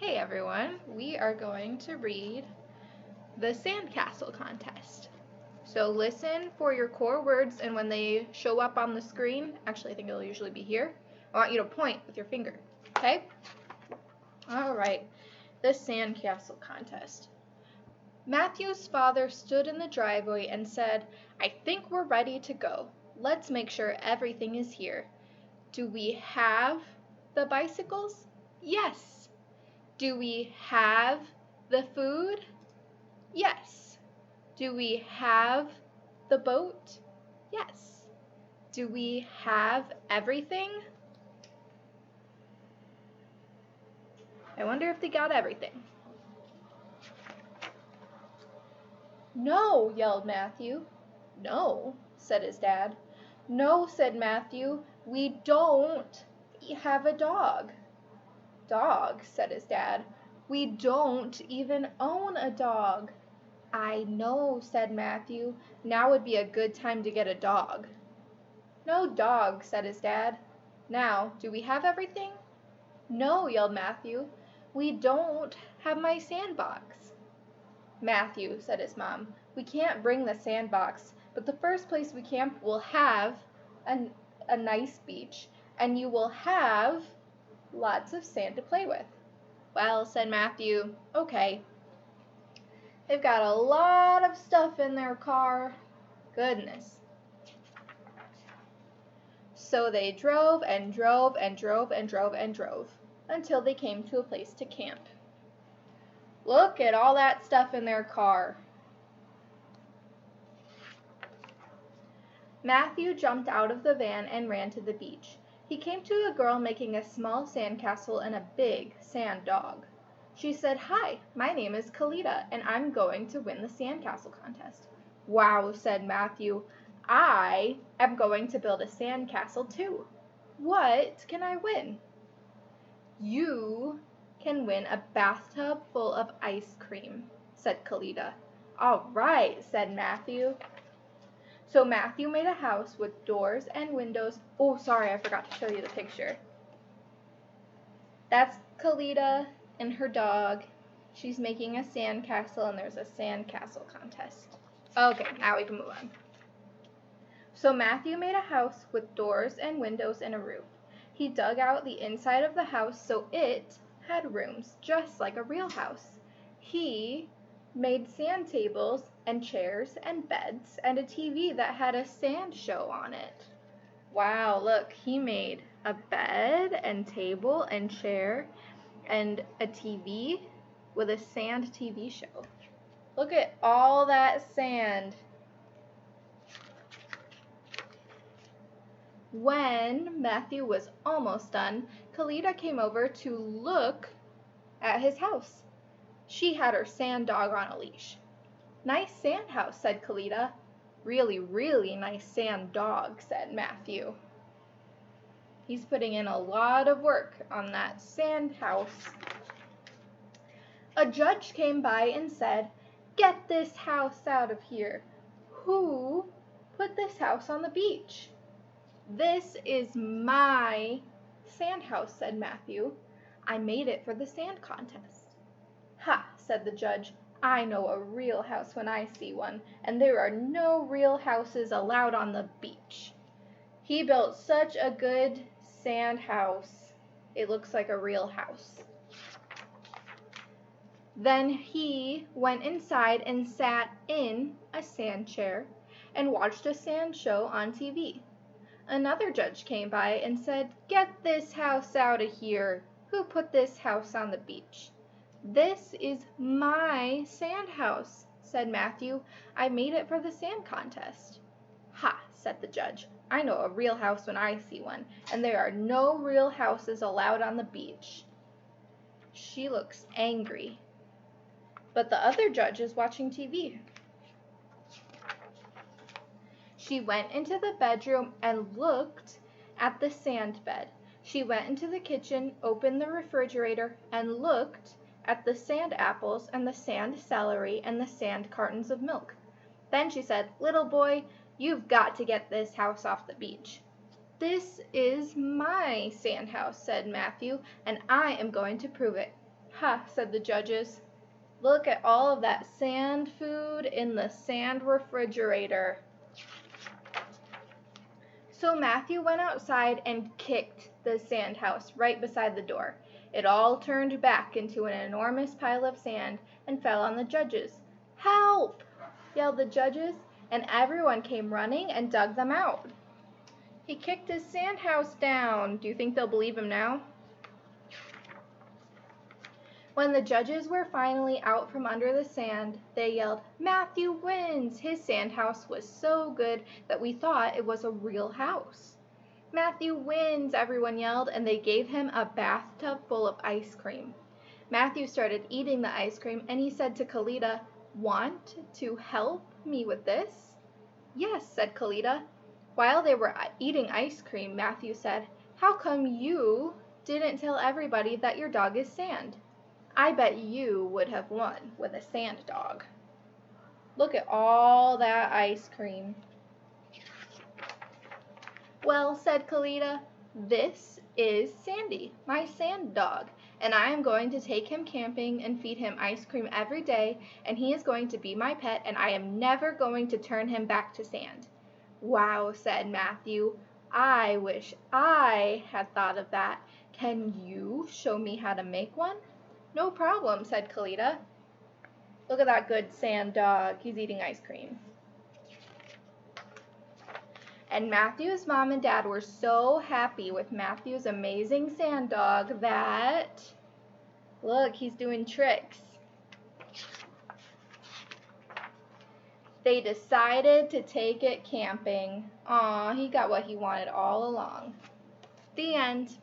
Hey everyone, we are going to read the Sandcastle contest. So listen for your core words, and when they show up on the screen, actually I think it'll usually be here, I want you to point with your finger, okay? Alright, the Sandcastle contest. Matthew's father stood in the driveway and said, "I think we're ready to go. Let's make sure everything is here. Do we have the bicycles? Yes. Do we have the food? Yes. Do we have the boat? Yes. Do we have everything?" I wonder if they got everything. "No," yelled Matthew. "No," said his dad. "No," said Matthew, "we don't have a dog." "Dog," said his dad. "We don't even own a dog." "I know," said Matthew. "Now would be a good time to get a dog." "No dog," said his dad. "Now, do we have everything?" "No," yelled Matthew. "We don't have my sandbox." "Matthew," said his mom, "we can't bring the sandbox, but the first place we camp will have a nice beach, and you will have lots of sand to play with." "Well," said Matthew, "okay." They've got a lot of stuff in their car. Goodness. So they drove and drove and drove and drove and drove until they came to a place to camp. Look at all that stuff in their car. Matthew jumped out of the van and ran to the beach. He came to a girl making a small sandcastle and a big sand dog. She said, "Hi, my name is Kalita, and I'm going to win the sandcastle contest." "Wow," said Matthew. "I am going to build a sandcastle too. What can I win?" "You can win a bathtub full of ice cream," said Kalita. "All right," said Matthew. So Matthew made a house with doors and windows. Oh, sorry, I forgot to show you the picture. That's Kalita and her dog. She's making a sandcastle, and there's a sandcastle contest. Okay, now we can move on. So Matthew made a house with doors and windows and a roof. He dug out the inside of the house so it had rooms, just like a real house. He made sand tables and chairs and beds and a TV that had a sand show on it. Wow, look, he made a bed and table and chair and a TV with a sand TV show. Look at all that sand. When Matthew was almost done, Kalita came over to look at his house. She had her sand dog on a leash. "Nice sand house," said Kalita. "Really, really nice sand dog," said Matthew. He's putting in a lot of work on that sand house. A judge came by and said, "Get this house out of here. Who put this house on the beach?" "This is my sand house," said Matthew. "I made it for the sand contest." "Ha," said the judge. "I know a real house when I see one, and there are no real houses allowed on the beach." He built such a good sand house. It looks like a real house. Then he went inside and sat in a sand chair and watched a sand show on TV. Another judge came by and said, "Get this house out of here. Who put this house on the beach?" "This is my sand house," said Matthew. "I made it for the sand contest." "Ha," said the judge. "I know a real house when I see one, and there are no real houses allowed on the beach." She looks angry. But the other judge is watching TV. She went into the bedroom and looked at the sand bed. She went into the kitchen, opened the refrigerator, and looked at the sand apples and the sand celery and the sand cartons of milk. Then she said, "Little boy, you've got to get this house off the beach." "This is my sand house," said Matthew, "and I am going to prove it." "Ha," said the judges. "Look at all of that sand food in the sand refrigerator." So Matthew went outside and kicked the sand house right beside the door. It all turned back into an enormous pile of sand and fell on the judges. "Help!" yelled the judges, and everyone came running and dug them out. "He kicked his sand house down." Do you think they'll believe him now? When the judges were finally out from under the sand, they yelled, "Matthew wins! His sand house was so good that we thought it was a real house." "Matthew wins!" everyone yelled, and they gave him a bathtub full of ice cream. Matthew started eating the ice cream, and he said to Kalita, "Want to help me with this?" "Yes," said Kalita. While they were eating ice cream, Matthew said, "How come you didn't tell everybody that your dog is Sand? I bet you would have won with a sand dog." "Look at all that ice cream." "Well," said Kalita, "this is Sandy, my sand dog, and I am going to take him camping and feed him ice cream every day, and he is going to be my pet, and I am never going to turn him back to sand." "Wow," said Matthew. "I wish I had thought of that. Can you show me how to make one?" "No problem," said Kalita. "Look at that good sand dog. He's eating ice cream." And Matthew's mom and dad were so happy with Matthew's amazing sand dog that, look, he's doing tricks. They decided to take it camping. Aw, he got what he wanted all along. The end.